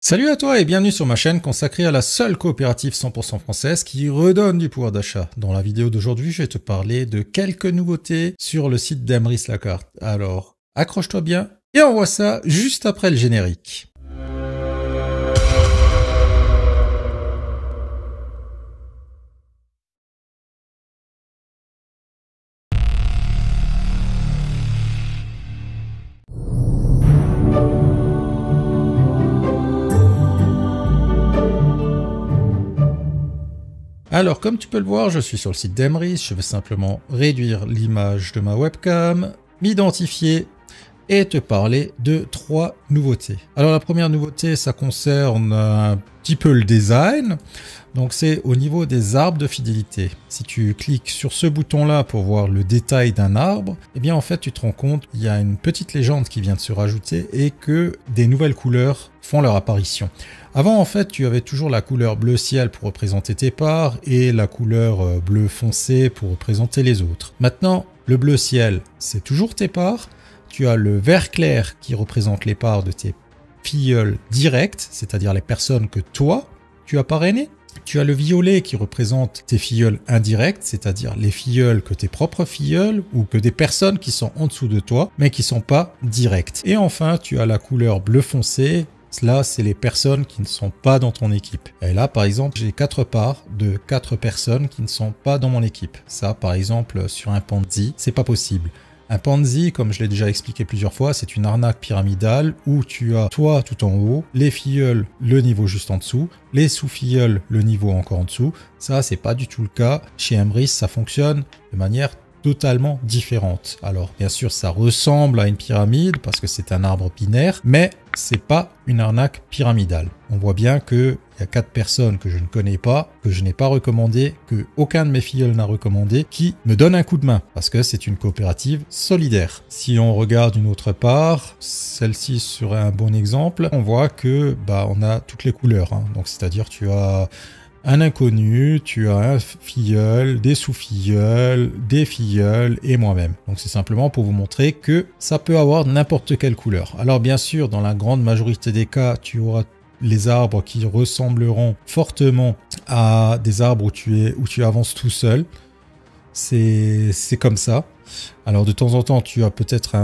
Salut à toi et bienvenue sur ma chaîne consacrée à la seule coopérative 100% française qui redonne du pouvoir d'achat. Dans la vidéo d'aujourd'hui, je vais te parler de quelques nouveautés sur le site d'Emrys La Carte. Alors, accroche-toi bien et on voit ça juste après le générique. Alors, comme tu peux le voir, je suis sur le site d'Emrys. Je vais simplement réduire l'image de ma webcam, m'identifier et te parler de trois nouveautés. Alors, la première nouveauté, ça concerne un petit peu le design. Donc, c'est au niveau des arbres de fidélité. Si tu cliques sur ce bouton-là pour voir le détail d'un arbre, eh bien, en fait, tu te rends compte qu'il y a une petite légende qui vient de se rajouter et que des nouvelles couleurs font leur apparition. Avant, en fait, tu avais toujours la couleur bleu ciel pour représenter tes parts et la couleur bleu foncé pour représenter les autres. Maintenant, le bleu ciel, c'est toujours tes parts. Tu as le vert clair qui représente les parts de tes filleuls directs, c'est-à-dire les personnes que toi, tu as parrainées. Tu as le violet qui représente tes filleuls indirects, c'est-à-dire les filleuls que tes propres filleuls ou que des personnes qui sont en dessous de toi, mais qui ne sont pas directes. Et enfin, tu as la couleur bleu foncé. Là, c'est les personnes qui ne sont pas dans ton équipe. Et là, par exemple, j'ai 4 parts de 4 personnes qui ne sont pas dans mon équipe. Ça, par exemple, sur un Ponzi, c'est pas possible. Un Ponzi, comme je l'ai déjà expliqué plusieurs fois, c'est une arnaque pyramidale où tu as toi tout en haut, les filleuls le niveau juste en dessous, les sous-filleuls le niveau encore en dessous. Ça, c'est pas du tout le cas. Chez Emrys, ça fonctionne de manière totalement différente. Alors bien sûr ça ressemble à une pyramide parce que c'est un arbre binaire, mais c'est pas une arnaque pyramidale. On voit bien que il y a 4 personnes que je ne connais pas, que je n'ai pas recommandé, que aucun de mes filleuls n'a recommandé, qui me donnent un coup de main parce que c'est une coopérative solidaire. Si on regarde une autre part, celle-ci serait un bon exemple. On voit que on a toutes les couleurs, hein. Donc c'est-à-dire tu as un inconnu, tu as un filleul, des sous-filleuls, des filleuls et moi-même. Donc c'est simplement pour vous montrer que ça peut avoir n'importe quelle couleur. Alors bien sûr, dans la grande majorité des cas, tu auras les arbres qui ressembleront fortement à des arbres où tu avances tout seul. C'est comme ça. Alors de temps en temps, tu as peut-être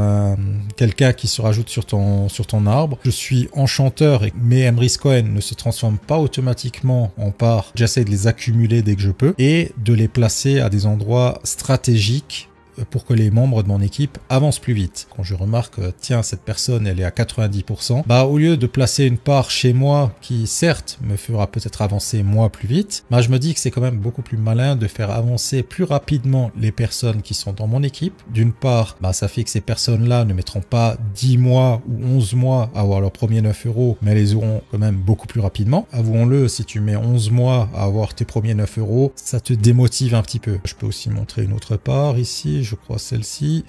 quelqu'un qui se rajoute sur ton arbre. Je suis enchanteur, mais Emrys Cohen ne se transforme pas automatiquement en parts. J'essaie de les accumuler dès que je peux et de les placer à des endroits stratégiques pour que les membres de mon équipe avancent plus vite. Quand je remarque, tiens, cette personne, elle est à 90%, au lieu de placer une part chez moi qui, certes, me fera peut-être avancer moi plus vite, je me dis que c'est quand même beaucoup plus malin de faire avancer plus rapidement les personnes qui sont dans mon équipe. D'une part, ça fait que ces personnes-là ne mettront pas 10 mois ou 11 mois à avoir leurs premiers 9 €, mais elles les auront quand même beaucoup plus rapidement. Avouons-le, si tu mets 11 mois à avoir tes premiers 9 €, ça te démotive un petit peu. Je peux aussi montrer une autre part ici. Je crois celle-ci,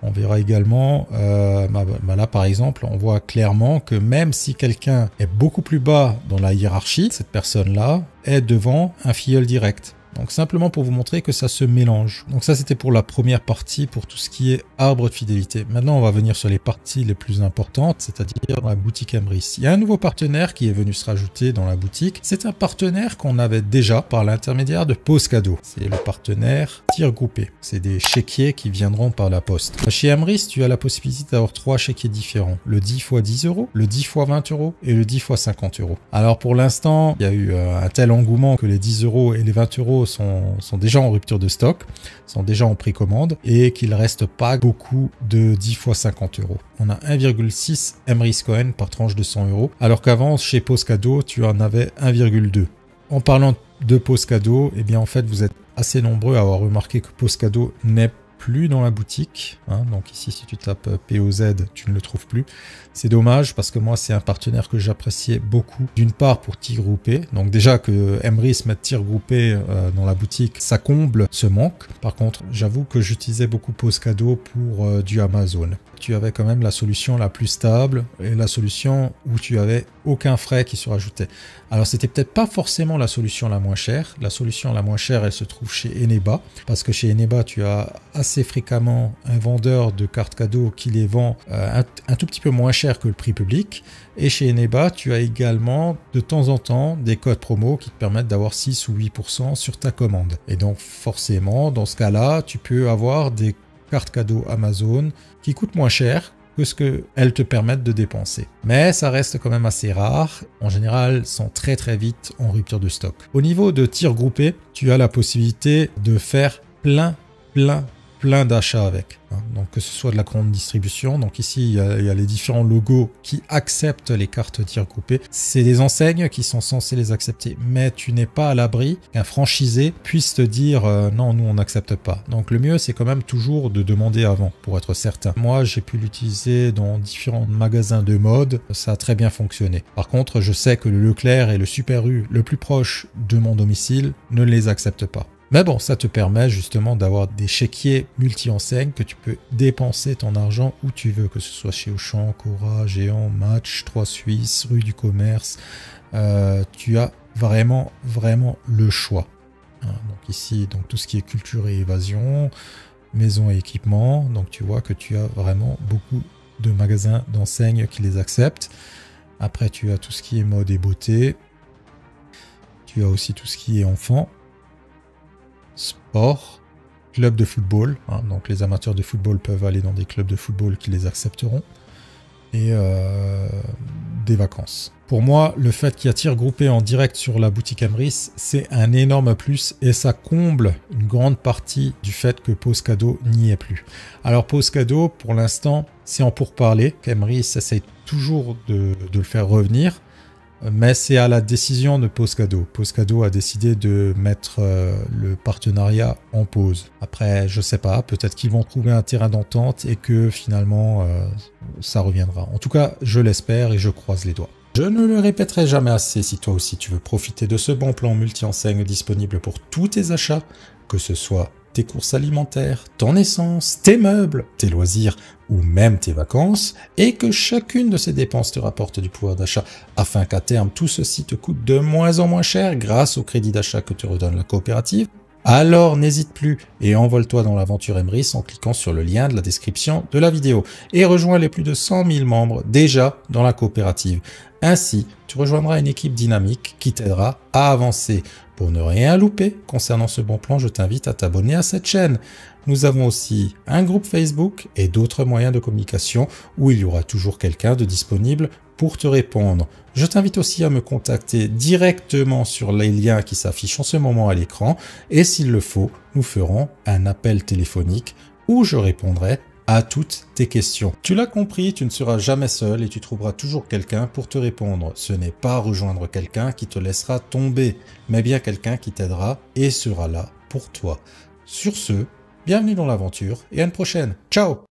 on verra également, là par exemple, on voit clairement que même si quelqu'un est beaucoup plus bas dans la hiérarchie, cette personne-là est devant un filleul direct. Donc simplement pour vous montrer que ça se mélange. Donc ça c'était pour la première partie, pour tout ce qui est arbre de fidélité. Maintenant on va venir sur les parties les plus importantes, c'est-à-dire dans la boutique Emrys. Il y a un nouveau partenaire qui est venu se rajouter dans la boutique. C'est un partenaire qu'on avait déjà par l'intermédiaire de Pose Cadeau. C'est le partenaire tir groupé. C'est des chéquiers qui viendront par la poste. Chez Emrys, tu as la possibilité d'avoir 3 chéquiers différents. Le 10 x 10 €, le 10 x 20 € et le 10 x 50 €. Alors pour l'instant, il y a eu un tel engouement que les 10 € et les 20 € sont déjà en rupture de stock, sont déjà en précommande et qu'il reste pas beaucoup de 10 x 50 €. On a 1,6 Emrys Cohen par tranche de 100 €, alors qu'avant chez Pose Cadeau, tu en avais 1,2. En parlant de Pose Cadeau, eh bien en fait vous êtes assez nombreux à avoir remarqué que Pose Cadeau n'est plus dans la boutique, hein. Donc ici si tu tapes POZ tu ne le trouves plus. C'est dommage parce que moi c'est un partenaire que j'appréciais beaucoup, d'une part pour tir groupé, donc déjà que Emrys mette tir groupé dans la boutique, ça comble ce manque. Par contre j'avoue que j'utilisais beaucoup Pose Cadeau pour du Amazon. tu avais quand même la solution la plus stable et la solution où tu avais aucun frais qui se rajoutait. Alors c'était peut-être pas forcément la solution la moins chère. La solution la moins chère, elle se trouve chez Eneba, parce que chez Eneba, tu as assez fréquemment un vendeur de cartes cadeaux qui les vend un tout petit peu moins cher que le prix public. Et chez Eneba, tu as également de temps en temps des codes promo qui te permettent d'avoir 6 ou 8% sur ta commande. Et donc forcément, dans ce cas-là, tu peux avoir des cartes cadeaux Amazon qui coûtent moins cher que ce qu'elles te permettent de dépenser. Mais ça reste quand même assez rare. En général, elles sont très très vite en rupture de stock. Au niveau de tir groupé, tu as la possibilité de faire plein d'achats avec. Donc que ce soit de la grande distribution, donc ici il y a les différents logos qui acceptent les cartes tir groupées. C'est des enseignes qui sont censées les accepter, mais tu n'es pas à l'abri qu'un franchisé puisse te dire non, nous on n'accepte pas. Donc le mieux c'est quand même toujours de demander avant pour être certain. Moi j'ai pu l'utiliser dans différents magasins de mode, ça a très bien fonctionné. Par contre je sais que le Leclerc et le Super U le plus proche de mon domicile ne les acceptent pas. Mais bon, ça te permet justement d'avoir des chéquiers multi-enseignes que tu peux dépenser ton argent où tu veux, que ce soit chez Auchan, Cora, Géant, Match, 3 Suisses, Rue du Commerce. Tu as vraiment le choix. Donc ici, donc tout ce qui est culture et évasion, maison et équipement. Donc tu vois que tu as vraiment beaucoup de magasins d'enseignes qui les acceptent. Après, tu as tout ce qui est mode et beauté. Tu as aussi tout ce qui est enfant. Sport, club de football, donc les amateurs de football peuvent aller dans des clubs de football qui les accepteront, et des vacances. Pour moi, le fait qu'il y a tir groupé en direct sur la boutique Emrys, c'est un énorme plus et ça comble une grande partie du fait que Pause Cadeau n'y est plus. Alors Pause Cadeau, pour l'instant, c'est en pourparlers. Emrys essaye toujours de le faire revenir. Mais c'est à la décision de Pause Cadeau. Pause Cadeau a décidé de mettre le partenariat en pause. Après, je sais pas, peut-être qu'ils vont trouver un terrain d'entente et que finalement, ça reviendra. En tout cas, je l'espère et je croise les doigts. Je ne le répéterai jamais assez, si toi aussi tu veux profiter de ce bon plan multi-enseigne disponible pour tous tes achats, que ce soit tes courses alimentaires, ton essence, tes meubles, tes loisirs ou même tes vacances, et que chacune de ces dépenses te rapporte du pouvoir d'achat, afin qu'à terme tout ceci te coûte de moins en moins cher grâce au crédit d'achat que te redonne la coopérative, alors n'hésite plus et envole-toi dans l'aventure Emrys en cliquant sur le lien de la description de la vidéo et rejoins les plus de 100 000 membres déjà dans la coopérative. Ainsi, tu rejoindras une équipe dynamique qui t'aidera à avancer. Pour ne rien louper concernant ce bon plan, je t'invite à t'abonner à cette chaîne. Nous avons aussi un groupe Facebook et d'autres moyens de communication où il y aura toujours quelqu'un de disponible pour te répondre. Je t'invite aussi à me contacter directement sur les liens qui s'affichent en ce moment à l'écran et s'il le faut, nous ferons un appel téléphonique où je répondrai à toutes tes questions. Tu l'as compris, tu ne seras jamais seul et tu trouveras toujours quelqu'un pour te répondre. Ce n'est pas rejoindre quelqu'un qui te laissera tomber, mais bien quelqu'un qui t'aidera et sera là pour toi. Sur ce, bienvenue dans l'aventure et à une prochaine. Ciao!